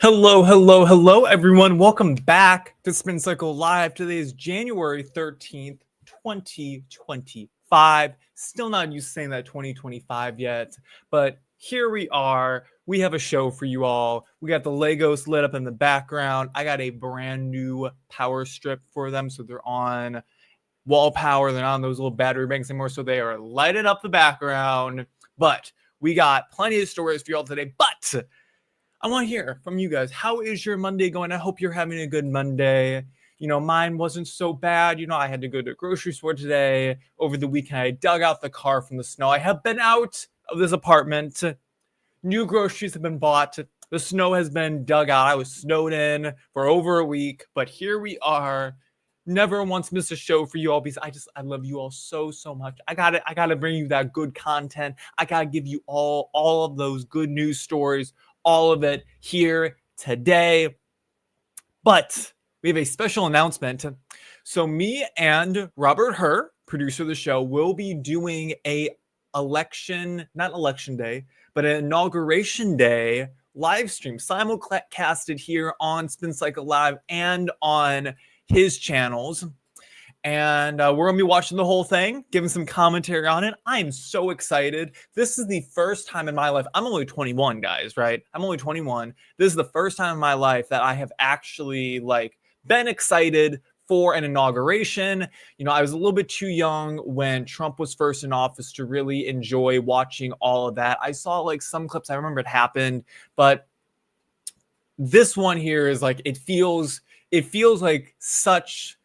Hello, everyone. Welcome back to Spin Cycle Live. Today is January 13th, 2025. Still not used to saying that 2025 yet, but here we are. We have a show for you all. We got the Legos lit up in the background. I got a brand new power strip for them, so they're on wall power. They're not on those little battery banks anymore, so they are lighting up the background. But we got plenty of stories for you all today, but I want to hear from you guys. How is your Monday going? I hope you're having a good Monday. Mine wasn't so bad. I had to go to the grocery store today. Over the weekend, I dug out the car from the snow. I have been out of this apartment. New groceries have been bought. The snow has been dug out. I was snowed in for over a week, but here we are. Never once missed a show for you all because I love you all so much. I gotta bring you that good content. I gotta give you all of those good news stories. All of it here today. But we have a special announcement. So me and Robert Herr, producer of the show, will be doing not election day, but an inauguration day live stream, simulcasted here on Spin Cycle Live and on his channels. And we're going to be watching the whole thing, giving some commentary on it. I am so excited. This is the first time in my life. I'm only 21, guys, right? I'm only 21. This is the first time in my life that I have actually been excited for an inauguration. I was a little bit too young when Trump was first in office to really enjoy watching all of that. I saw some clips. I remember it happened, but this one here is it feels like such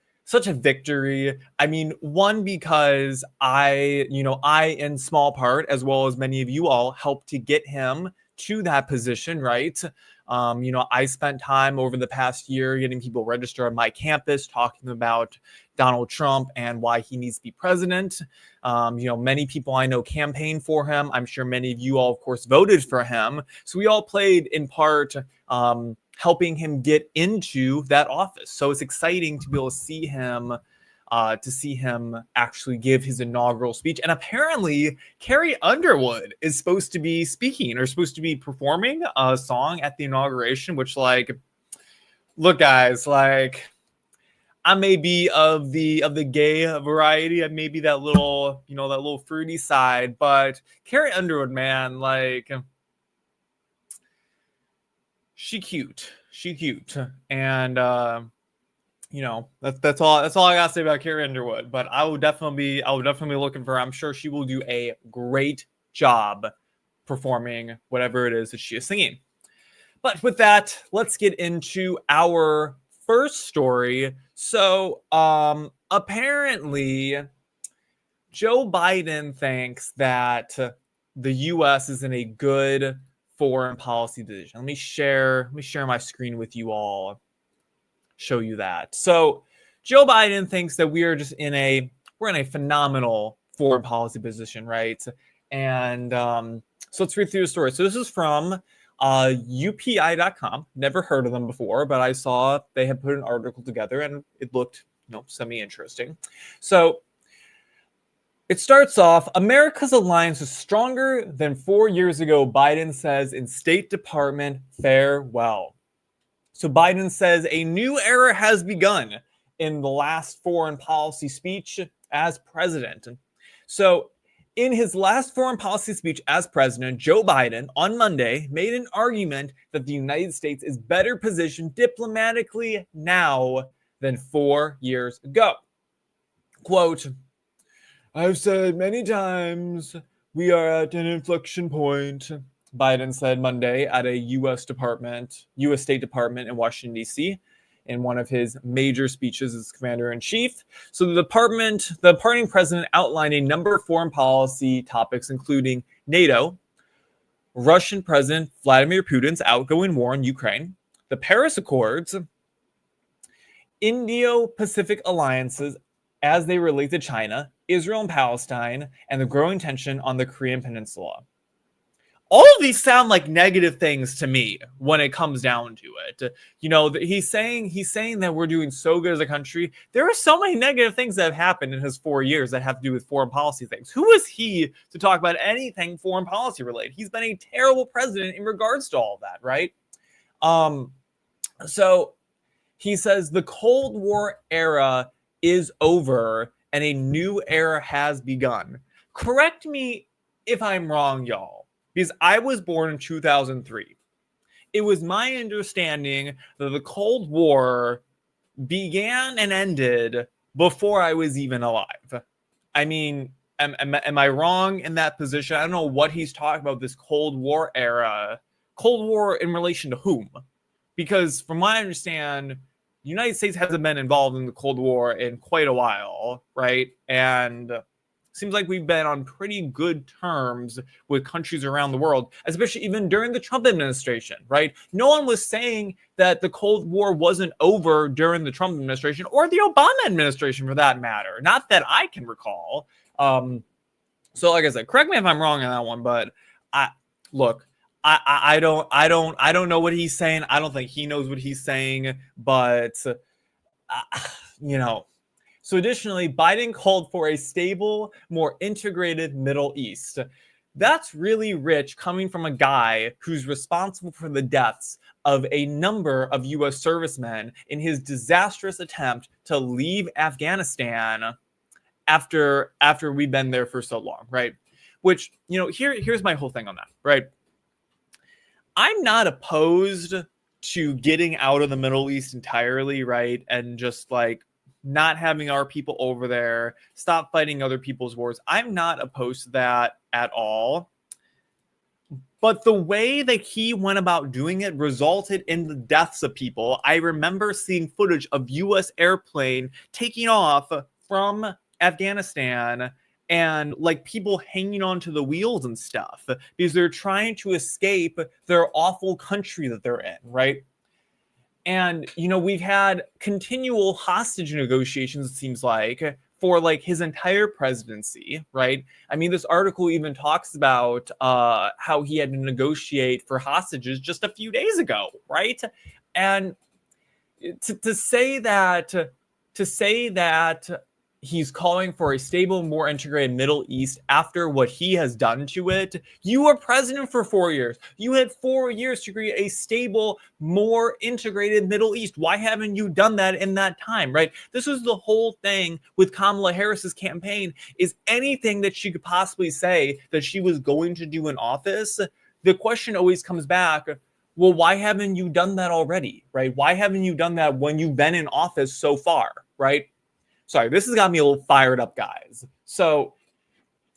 a victory. I mean, one, because I in small part, as well as many of you all, helped to get him to that position, right? I spent time over the past year getting people registered on my campus, talking about Donald Trump and why he needs to be president. Many people I know campaigned for him. I'm sure many of you all, of course, voted for him. So we all played in part helping him get into that office. So it's exciting to be able to see him actually give his inaugural speech. And apparently Carrie Underwood is supposed to be speaking or supposed to be performing a song at the inauguration, which look, guys, I may be of the gay variety. I may be that little fruity side, but Carrie Underwood, man, she cute, and that's all I gotta say about Carrie Underwood. But I will definitely be looking for her. I'm sure she will do a great job performing whatever it is that she is singing. But with that, let's get into our first story. So apparently Joe Biden thinks that the U.S. is in a good foreign policy decision. Let me share my screen with you all. Show you that. So Joe Biden thinks that we're in a phenomenal foreign policy position, right? And so let's read through the story. So this is from UPI.com. Never heard of them before, but I saw they had put an article together and it looked semi-interesting. So it starts off, America's alliance is stronger than 4 years ago, Biden says in State Department farewell. So Biden says a new era has begun in the last foreign policy speech as president. So in his last foreign policy speech as president, Joe Biden on Monday made an argument that the United States is better positioned diplomatically now than 4 years ago. Quote, I've said many times we are at an inflection point, Biden said Monday at a U.S. State Department in Washington, D.C., in one of his major speeches as commander-in-chief. So the departing president outlined a number of foreign policy topics, including NATO, Russian President Vladimir Putin's outgoing war in Ukraine, the Paris Accords, Indo-Pacific alliances as they relate to China, Israel and Palestine, and the growing tension on the Korean Peninsula. All of these sound like negative things to me when it comes down to it. He's saying that we're doing so good as a country. There are so many negative things that have happened in his 4 years that have to do with foreign policy things. Who is he to talk about anything foreign policy related? He's been a terrible president in regards to all of that, right? So he says the Cold War era is over and a new era has begun. Correct me if I'm wrong, y'all, because I was born in 2003. It was my understanding that the Cold War began and ended before I was even alive. I mean, am I wrong in that position? I don't know what he's talking about, this Cold War era. Cold War in relation to whom? Because from what I understand, the United States hasn't been involved in the Cold War in quite a while, right? And seems like we've been on pretty good terms with countries around the world, especially even during the Trump administration, right? No one was saying that the Cold War wasn't over during the Trump administration or the Obama administration for that matter. Not that I can recall. So like I said, correct me if I'm wrong on that one, but I don't know what he's saying. I don't think he knows what he's saying, but you know. So additionally, Biden called for a stable, more integrated Middle East. That's really rich coming from a guy who's responsible for the deaths of a number of U.S. servicemen in his disastrous attempt to leave Afghanistan after we've been there for so long, right? Which, here's my whole thing on that, right? I'm not opposed to getting out of the Middle East entirely, right? And just like not having our people over there, stop fighting other people's wars. I'm not opposed to that at all. But the way that he went about doing it resulted in the deaths of people. I remember seeing footage of U.S. airplane taking off from Afghanistan and like people hanging onto the wheels and stuff because they're trying to escape their awful country that they're in, right? And, we've had continual hostage negotiations, it seems like, for like his entire presidency, right? I mean, this article even talks about how he had to negotiate for hostages just a few days ago, right? And to say that he's calling for a stable, more integrated Middle East after what he has done to it. You were president for 4 years. You had 4 years to create a stable, more integrated Middle East. Why haven't you done that in that time, right? This was the whole thing with Kamala Harris's campaign, is anything that she could possibly say that she was going to do in office. The question always comes back, well, why haven't you done that already, right? Why haven't you done that when you've been in office so far, right? Sorry, this has got me a little fired up, guys. So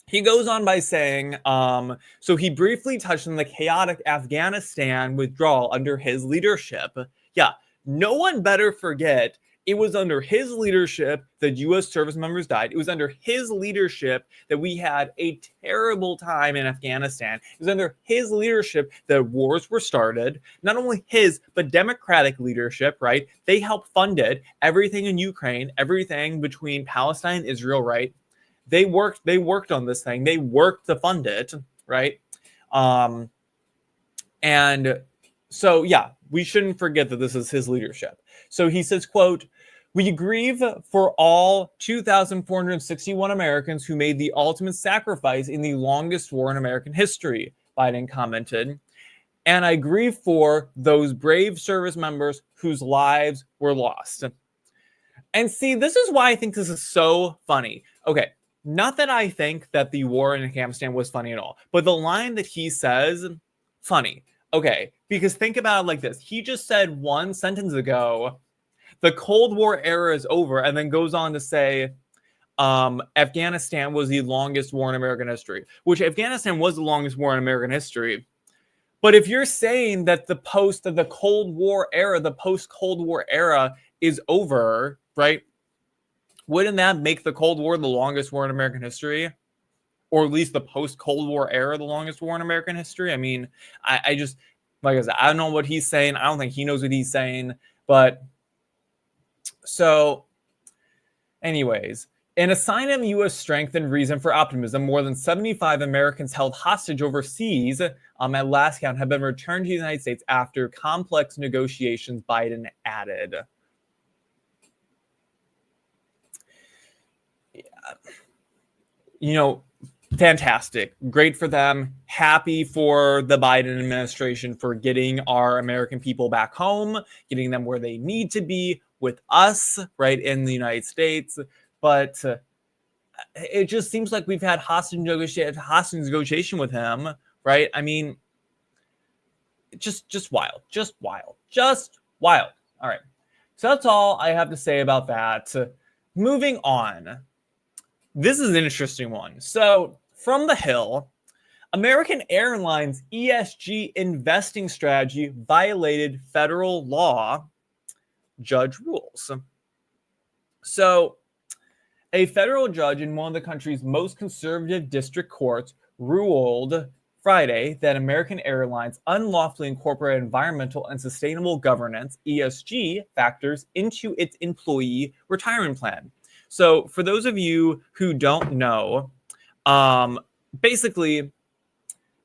he goes on by saying, so he briefly touched on the chaotic Afghanistan withdrawal under his leadership. Yeah, no one better forget it was under his leadership that U.S. service members died. It was under his leadership that we had a terrible time in Afghanistan. It was under his leadership that wars were started. Not only his, but Democratic leadership, right? They helped fund it. Everything in Ukraine, everything between Palestine and Israel, right? They worked on this thing. They worked to fund it, right? And so, yeah, we shouldn't forget that this is his leadership. So he says, quote, "We grieve for all 2,461 Americans who made the ultimate sacrifice in the longest war in American history," Biden commented. "And I grieve for those brave service members whose lives were lost." And see, this is why I think this is so funny. Okay, not that I think that the war in Afghanistan was funny at all, but the line that he says, funny. Okay, because think about it like this. He just said one sentence ago, the Cold War era is over, and then goes on to say, Afghanistan was the longest war in American history, which Afghanistan was the longest war in American history. But if you're saying that the Cold War era, the post-Cold War era is over, right? Wouldn't that make the Cold War the longest war in American history? Or at least the post-Cold War era the longest war in American history? I mean, I just, like I said, I don't know what he's saying. I don't think he knows what he's saying. But so, anyways, in a sign of U.S. strength and reason for optimism, more than 75 Americans held hostage overseas at last count have been returned to the United States after complex negotiations, Biden added. Yeah. fantastic. Great for them. Happy for the Biden administration for getting our American people back home, getting them where they need to be with us, right, in the United States. But it just seems like we've had hostage negotiation with him, right? I mean, just wild, just wild, just wild. All right. So that's all I have to say about that. Moving on. This is an interesting one. So, from the Hill, American Airlines ESG investing strategy violated federal law, judge rules. So, a federal judge in one of the country's most conservative district courts ruled Friday that American Airlines unlawfully incorporated environmental and sustainable governance (ESG) factors into its employee retirement plan. So, for those of you who don't know, basically,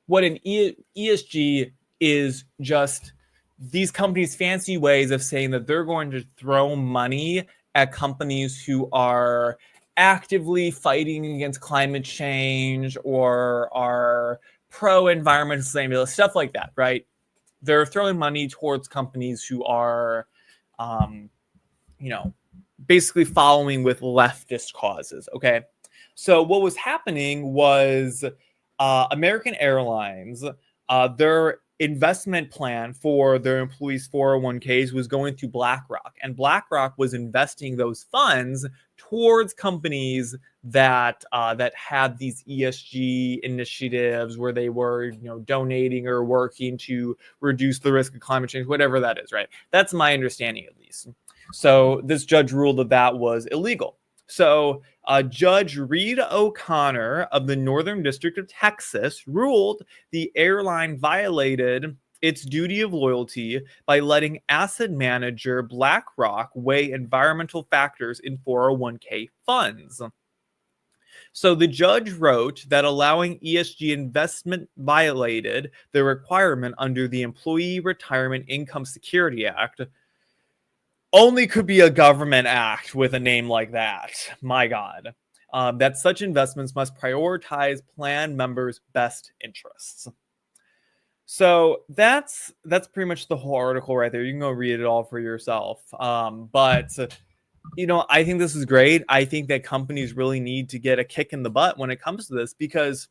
what an ESG is just these companies' fancy ways of saying that they're going to throw money at companies who are actively fighting against climate change or are pro-environmental sustainability, stuff like that, right? They're throwing money towards companies who are, basically following with leftist causes, okay? So what was happening was American Airlines, their investment plan for their employees' 401ks was going through BlackRock, and BlackRock was investing those funds towards companies that had these ESG initiatives where they were, donating or working to reduce the risk of climate change, whatever that is, right? That's my understanding, at least. So this judge ruled that was illegal. So Judge Reed O'Connor of the Northern District of Texas ruled the airline violated its duty of loyalty by letting asset manager BlackRock weigh environmental factors in 401k funds. So the judge wrote that allowing ESG investment violated the requirement under the Employee Retirement Income Security Act. Only could be a government act with a name like that. My God. That such investments must prioritize plan members' best interests. So that's pretty much the whole article right there. You can go read it all for yourself. But I think this is great. I think that companies really need to get a kick in the butt when it comes to this, because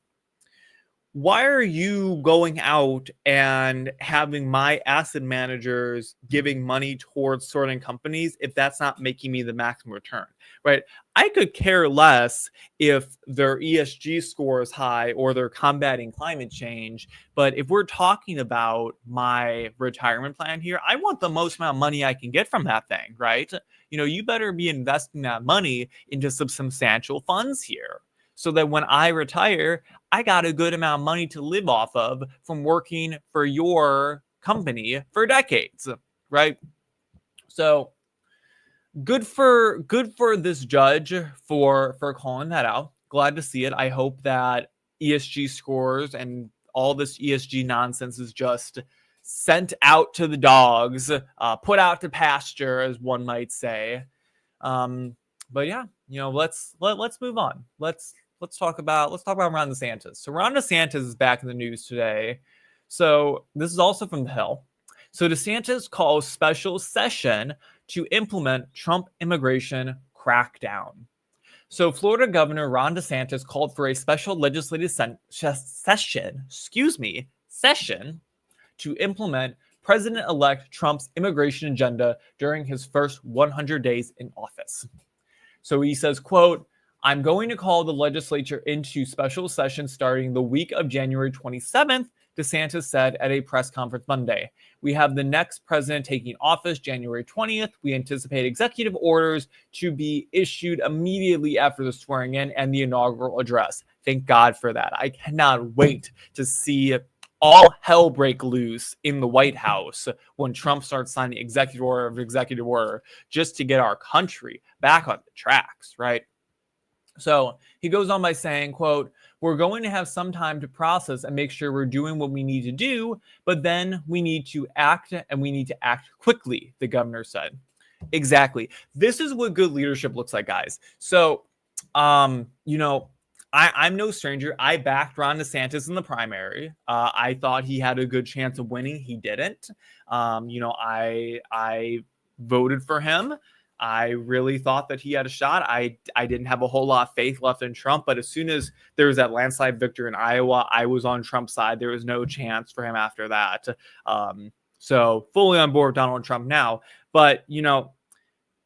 why are you going out and having my asset managers giving money towards certain companies if that's not making me the maximum return, right? I could care less if their ESG score is high or they're combating climate change. But if we're talking about my retirement plan here, I want the most amount of money I can get from that thing, right? You better be investing that money into some substantial funds here, so that when I retire, I got a good amount of money to live off of from working for your company for decades, right? So good for this judge for calling that out. Glad to see it. I hope that ESG scores and all this ESG nonsense is just sent out to the dogs, put out to pasture, as one might say. But yeah, let's move on. Let's talk about Ron DeSantis. So Ron DeSantis is back in the news today. So this is also from the Hill. So DeSantis calls special session to implement Trump immigration crackdown. So Florida Governor Ron DeSantis called for a special legislative session to implement President-elect Trump's immigration agenda during his first 100 days in office. So he says, quote, "I'm going to call the legislature into special session starting the week of January 27th, DeSantis said at a press conference Monday. We have the next president taking office January 20th. We anticipate executive orders to be issued immediately after the swearing in and the inaugural address." Thank God for that. I cannot wait to see all hell break loose in the White House when Trump starts signing executive order of executive order just to get our country back on the tracks, right? So he goes on by saying, quote, "We're going to have some time to process and make sure we're doing what we need to do, but then we need to act, and we need to act quickly," the governor said. Exactly. This is what good leadership looks like, guys. So, I'm no stranger. I backed Ron DeSantis in the primary. I thought he had a good chance of winning. He didn't. I voted for him. I really thought that he had a shot. I didn't have a whole lot of faith left in Trump, but as soon as there was that landslide victory in Iowa, I was on Trump's side. There was no chance for him after that. So fully on board with Donald Trump now. But,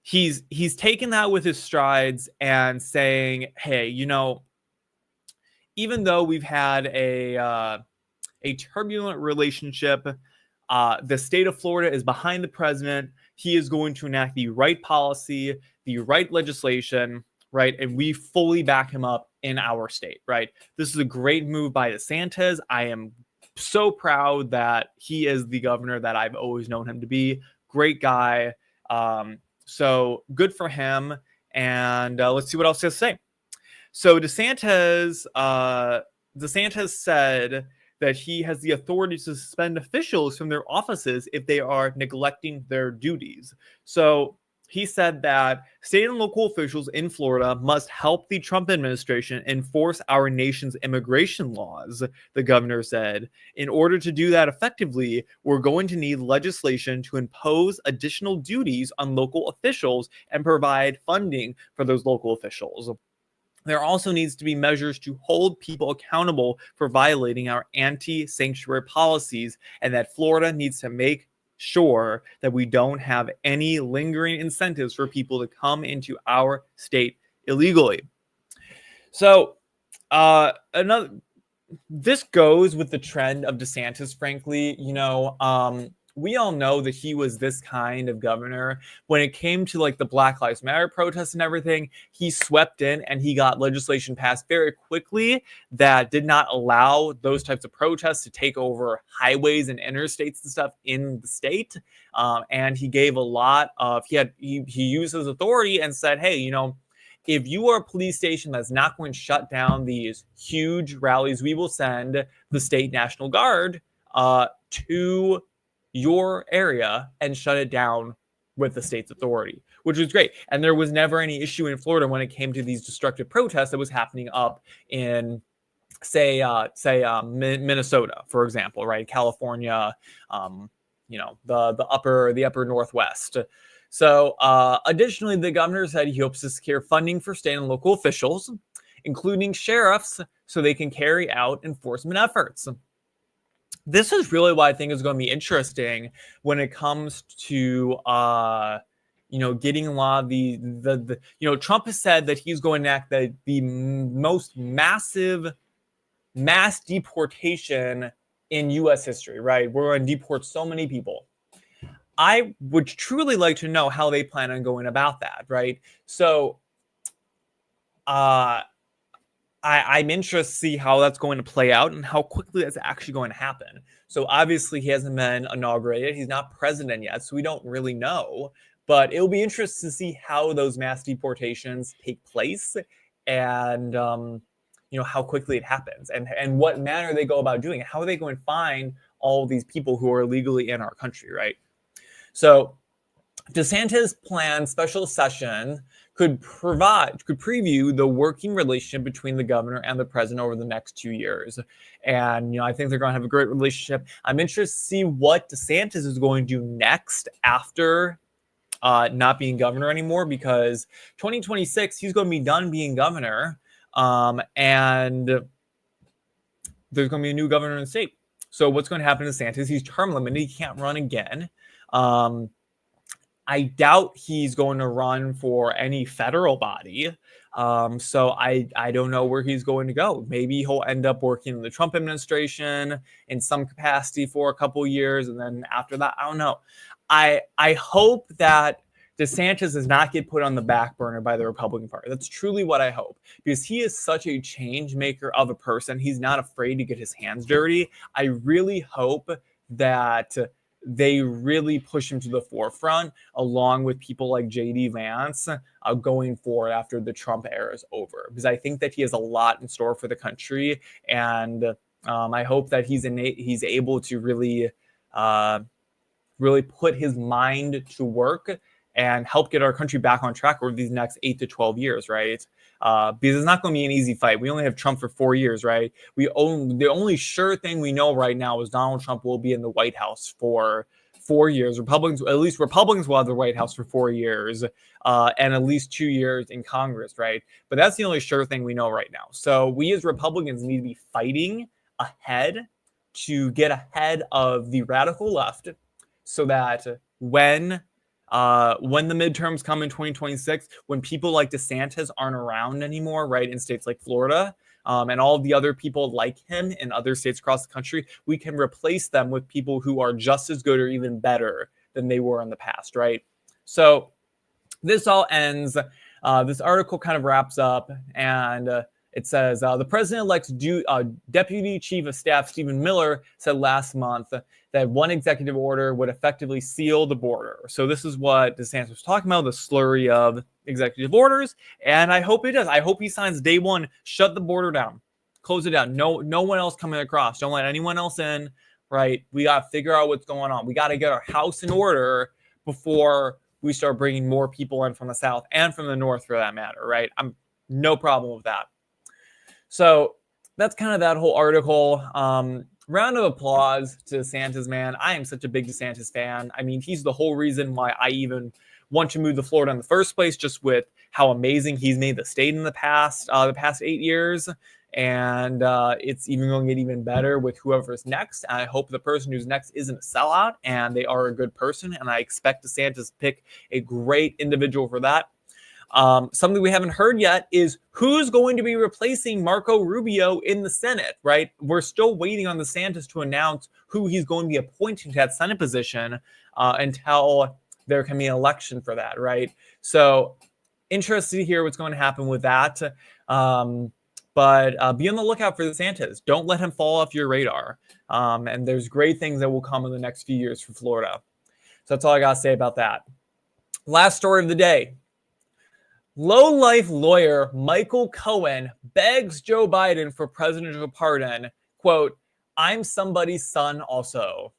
he's taken that with his strides and saying, hey, even though we've had a turbulent relationship, the state of Florida is behind the president. He is going to enact the right policy, the right legislation, right? And we fully back him up in our state, right? This is a great move by DeSantis. I am so proud that he is the governor that I've always known him to be. Great guy. So good for him. And let's see what else he has to say. So DeSantis said that he has the authority to suspend officials from their offices if they are neglecting their duties. So he said that state and local officials in Florida must help the Trump administration enforce our nation's immigration laws, the governor said. In order to do that effectively, we're going to need legislation to impose additional duties on local officials and provide funding for those local officials. There also needs to be measures to hold people accountable for violating our anti-sanctuary policies, and that Florida needs to make sure that we don't have any lingering incentives for people to come into our state illegally. So this goes with the trend of DeSantis, frankly. We all know that he was this kind of governor. When it came to like the Black Lives Matter protests and everything, he swept in and he got legislation passed very quickly that did not allow those types of protests to take over highways and interstates and stuff in the state. And he gave a lot of, he used his authority and said, hey, if you are a police station that's not going to shut down these huge rallies, we will send the state National Guard to your area and shut it down with the state's authority, which was great. And there was never any issue in Florida when it came to these destructive protests that was happening up in, say Minnesota, for example, right? California, the upper Northwest. So additionally, the governor said he hopes to secure funding for state and local officials, including sheriffs, so they can carry out enforcement efforts. This is really what I think is going to be interesting when it comes to, getting a lot of the Trump has said that he's going to enact the most massive mass deportation in U.S. history, right? We're going to deport so many people. I would truly like to know how they plan on going about that, right? So, I'm interested to see how that's going to play out and how quickly that's actually going to happen. So obviously he hasn't been inaugurated. He's not president yet, so we don't really know. But it'll be interesting to see how those mass deportations take place and, how quickly it happens and what manner they go about doing it. How are they going to find all these people who are illegally in our country, right? So DeSantis' planned special session could preview the working relationship between the governor and the president over the next 2 years. And, I think they're going to have a great relationship. I'm interested to see what DeSantis is going to do next after not being governor anymore, because 2026, he's going to be done being governor. And there's going to be a new governor in the state. So what's going to happen to DeSantis? He's term limited. He can't run again. I doubt he's going to run for any federal body. So I don't know where he's going to go. Maybe he'll end up working in the Trump administration in some capacity for a couple years. And then after that, I don't know. I hope that DeSantis does not get put on the back burner by the Republican Party. That's truly what I hope, because he is such a change maker of a person. He's not afraid to get his hands dirty. I really hope that they really push him to the forefront, along with people like J.D. Vance going forward after the Trump era is over, because I think that he has a lot in store for the country. And I hope that he's able to really put his mind to work and help get our country back on track over these next 8 to 12 years, right? Because it's not going to be an easy fight. We only have Trump for 4 years, right? The only sure thing we know right now is Donald Trump will be in the White House for 4 years. Republicans will have the White House for 4 years, and at least 2 years in Congress, right? But that's the only sure thing we know right now. So we as Republicans need to be fighting ahead to get ahead of the radical left, so that when the midterms come in 2026, when people like DeSantis aren't around anymore, right, in states like Florida, and all of the other people like him in other states across the country, we can replace them with people who are just as good or even better than they were in the past, right? So this all ends. This article kind of wraps up, and it says, the president-elect's Deputy Chief of Staff, Stephen Miller, said last month that one executive order would effectively seal the border. So this is what DeSantis was talking about, the slurry of executive orders, and I hope he does. I hope he signs day one, shut the border down, close it down. No one else coming across. Don't let anyone else in, right? We got to figure out what's going on. We got to get our house in order before we start bringing more people in from the South and from the North, for that matter, right? I'm no problem with that. So that's kind of that whole article. Round of applause to DeSantis, man. I am such a big DeSantis fan. I mean, he's the whole reason why I even want to move to Florida in the first place, just with how amazing he's made the state in the past 8 years. And it's even going to get even better with whoever's next. I hope the person who's next isn't a sellout and they are a good person. And I expect DeSantis to pick a great individual for that. Something we haven't heard yet is who's going to be replacing Marco Rubio in the Senate, right? We're still waiting on DeSantis to announce who he's going to be appointing to that Senate position until there can be an election for that, right? So interested to hear what's going to happen with that. But be on the lookout for DeSantis. Don't let him fall off your radar. And there's great things that will come in the next few years for Florida. So that's all I got to say about that. Last story of the day. Low-life lawyer Michael Cohen begs Joe Biden for presidential pardon. Quote, "I'm somebody's son also."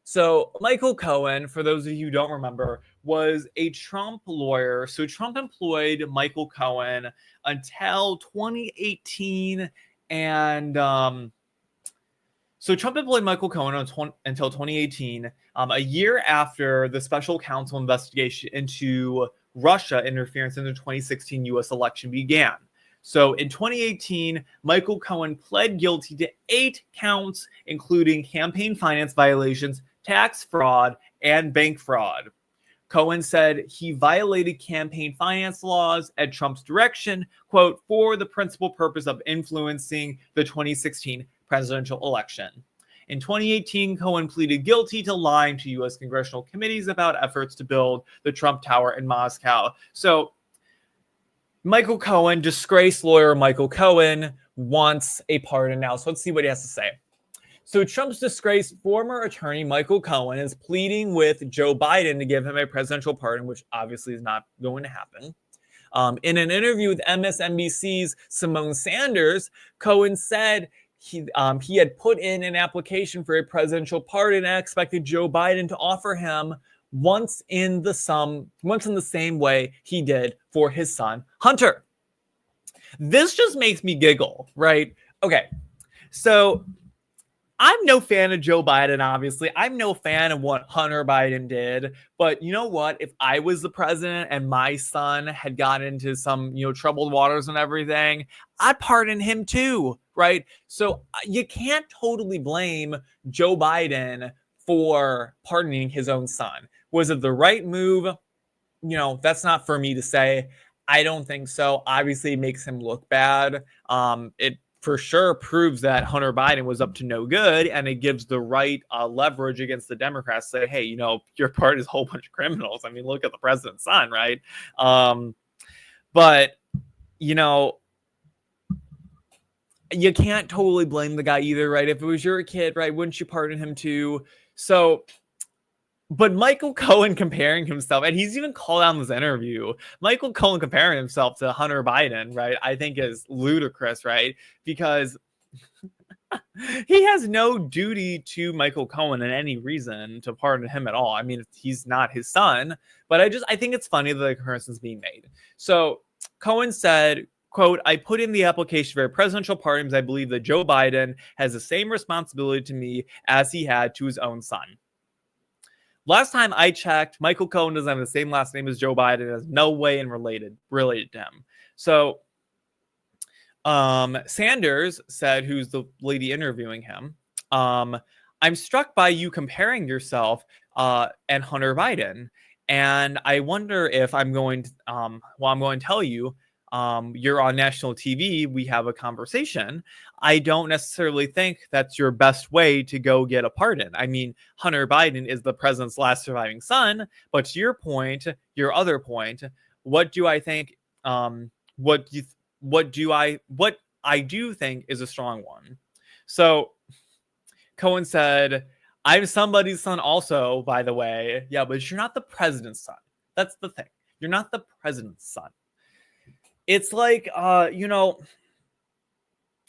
So Michael Cohen, for those of you who don't remember, was a Trump lawyer. So Trump employed Michael Cohen until 2018. And so Trump employed Michael Cohen until 2018, a year after the special counsel investigation into Russia interference in the 2016 U.S. election began. So in 2018, Michael Cohen pled guilty to 8 counts, including campaign finance violations, tax fraud, and bank fraud. Cohen said he violated campaign finance laws at Trump's direction, quote, for the principal purpose of influencing the 2016 presidential election. In 2018, Cohen pleaded guilty to lying to U.S. congressional committees about efforts to build the Trump Tower in Moscow. So Michael Cohen, disgraced lawyer Michael Cohen, wants a pardon now. So let's see what he has to say. So Trump's disgraced former attorney Michael Cohen is pleading with Joe Biden to give him a presidential pardon, which obviously is not going to happen. In an interview with MSNBC's Simone Sanders, Cohen said he had put in an application for a presidential pardon and expected Joe Biden to offer him once in the same way he did for his son, Hunter. This just makes me giggle, right? Okay, so I'm no fan of Joe Biden, obviously. I'm no fan of what Hunter Biden did. But you know what? If I was the president and my son had gotten into some, troubled waters and everything, I'd pardon him too, right? So you can't totally blame Joe Biden for pardoning his own son. Was it the right move? That's not for me to say. I don't think so. Obviously, it makes him look bad. It for sure proves that Hunter Biden was up to no good, and it gives the right leverage against the Democrats to say, hey, your party is a whole bunch of criminals. I mean, look at the president's son, right? But, you can't totally blame the guy either, right? If it was your kid, right, wouldn't you pardon him too? So, but Michael Cohen comparing himself, and he's even called out in this interview, Michael Cohen comparing himself to Hunter Biden, right, I think is ludicrous, right? Because He has no duty to Michael Cohen in any reason to pardon him at all. I mean, he's not his son, but I think it's funny that the comparison's being made. So Cohen said, quote, "I put in the application for a presidential pardon because I believe that Joe Biden has the same responsibility to me as he had to his own son." Last time I checked, Michael Cohen doesn't have the same last name as Joe Biden. Is no way in related to him. So Sanders said, who's the lady interviewing him, "I'm struck by you comparing yourself and Hunter Biden. And I wonder if I'm going to, I'm going to tell you, you're on national TV. We have a conversation. I don't necessarily think that's your best way to go get a pardon. I mean, Hunter Biden is the president's last surviving son. But to your point, your other point, what do I think? What I do think is a strong one." So Cohen said, "I'm somebody's son also, by the way." Yeah, but you're not the president's son. That's the thing. You're not the president's son. It's like,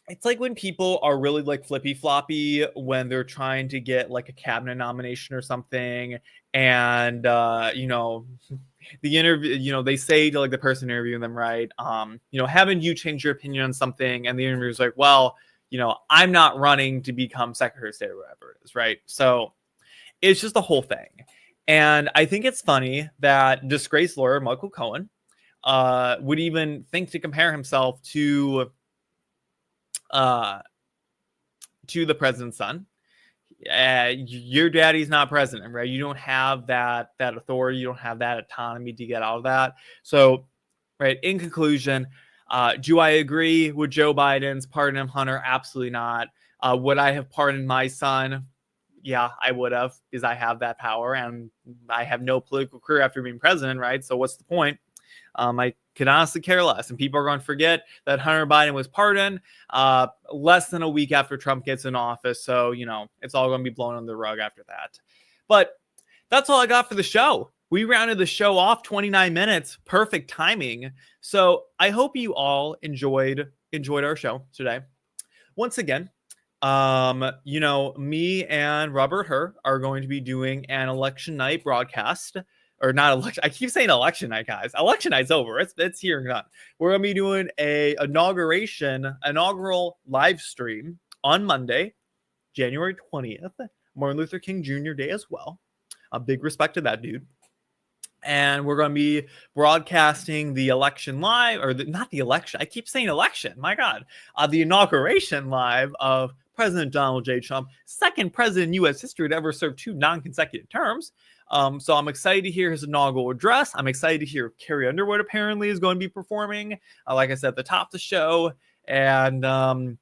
it's like when people are really like flippy floppy when they're trying to get like a cabinet nomination or something. And, the interview, they say to like the person interviewing them, right? Haven't you changed your opinion on something? And the interviewer's like, well, I'm not running to become Secretary of State or whatever it is, right? So it's just the whole thing. And I think it's funny that disgraced lawyer Michael Cohen would even think to compare himself to the president's son. Your daddy's not president, right? You don't have that authority. You don't have that autonomy to get out of that. So, right, in conclusion, do I agree with Joe Biden's pardon him, Hunter? Absolutely not. Would I have pardoned my son? Yeah, I would have, because I have that power and I have no political career after being president, right? So what's the point? I could honestly care less. And people are going to forget that Hunter Biden was pardoned less than a week after Trump gets in office. So, it's all going to be blown under the rug after that. But that's all I got for the show. We rounded the show off 29 minutes. Perfect timing. So I hope you all enjoyed our show today. Once again, me and Robert Hur are going to be doing an election night broadcast. Or not election. I keep saying election night, guys. Election night's over. It's here and done. We're gonna be doing a inaugural live stream on Monday, January 20th, Martin Luther King Jr. Day as well. A big respect to that dude. And we're going to be broadcasting the election live, or not the election. I keep saying election. My God, the inauguration live of President Donald J. Trump, second president in U.S. history to ever serve 2 non-consecutive terms. So I'm excited to hear his inaugural address. I'm excited to hear Carrie Underwood apparently is going to be performing, like I said, at the top of the show. And I'm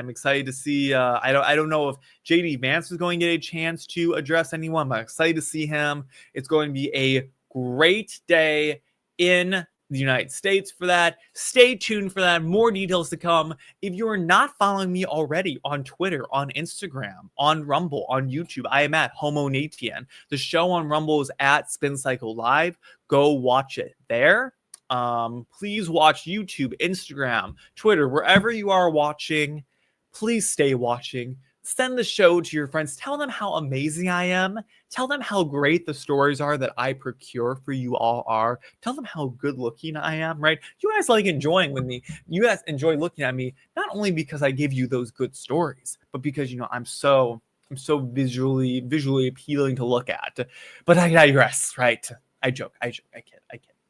excited to see. I don't know if JD Vance is going to get a chance to address anyone, but I'm excited to see him. It's going to be a great day in the United States for that. Stay tuned for that. More details to come. If you are not following me already on Twitter, on Instagram, on Rumble, on YouTube, I am at Homo Natian. The show on Rumble is at Spin Cycle Live. Go watch it there. Please watch YouTube, Instagram, Twitter, wherever you are watching. Please stay watching. Send the show to your friends. Tell them how amazing I am. Tell them how great the stories are that I procure for you all are. Tell them how good looking I am, right? You guys like enjoying with me. You guys enjoy looking at me, not only because I give you those good stories, but because, I'm so visually appealing to look at. But I digress, right? I joke, I kid,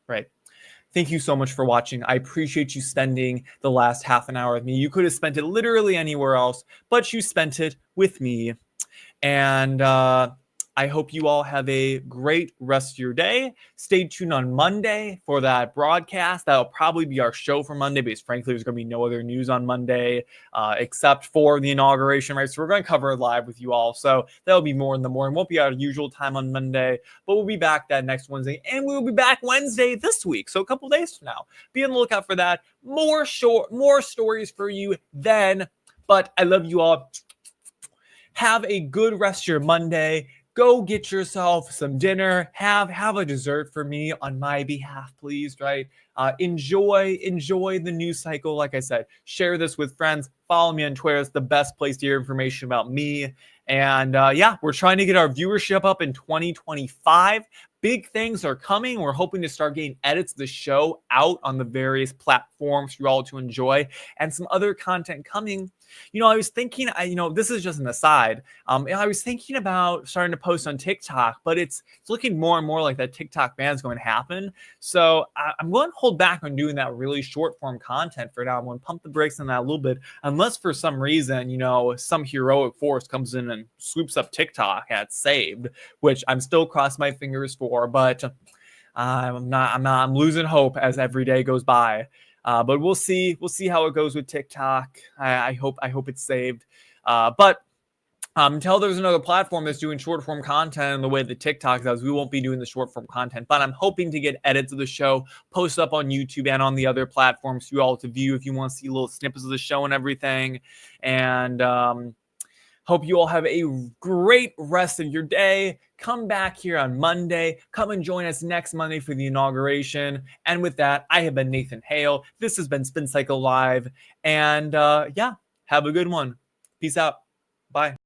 right? Thank you so much for watching. I appreciate you spending the last half an hour with me. You could have spent it literally anywhere else, but you spent it with me. And I hope you all have a great rest of your day. Stay tuned on Monday for that broadcast. That'll probably be our show for Monday, because frankly, there's going to be no other news on Monday except for the inauguration, right? So we're going to cover it live with you all. So that'll be more in the morning. Won't be our usual time on Monday, but we'll be back that next Wednesday. And we'll be back Wednesday this week. So a couple days from now. Be on the lookout for that. More stories for you then. But I love you all. Have a good rest of your Monday. go get yourself some dinner, have a dessert for me on my behalf, please, right? Enjoy the news cycle. Like I said, share this with friends. Follow me on Twitter. It's the best place to hear information about me. And yeah, we're trying to get our viewership up in 2025. Big things are coming. We're hoping to start getting edits of the show out on the various platforms for you all to enjoy, and some other content coming. I was thinking, this is just an aside. I was thinking about starting to post on TikTok, but it's looking more and more like that TikTok ban is going to happen. So I'm going to hold back on doing that really short form content for now. I'm going to pump the brakes on that a little bit, unless for some reason, some heroic force comes in and swoops up TikTok and it's saved, which I'm still crossing my fingers for, but I'm losing hope as every day goes by. But we'll see how it goes with TikTok. I hope it's saved. But until there's another platform that's doing short form content in the way that TikTok does, we won't be doing the short form content. But I'm hoping to get edits of the show posted up on YouTube and on the other platforms for you all to view if you want to see little snippets of the show and everything. And hope you all have a great rest of your day. Come back here on Monday. Come and join us next Monday for the inauguration. And with that, I have been Nathan Hale. This has been Spin Cycle Live. And yeah, have a good one. Peace out. Bye.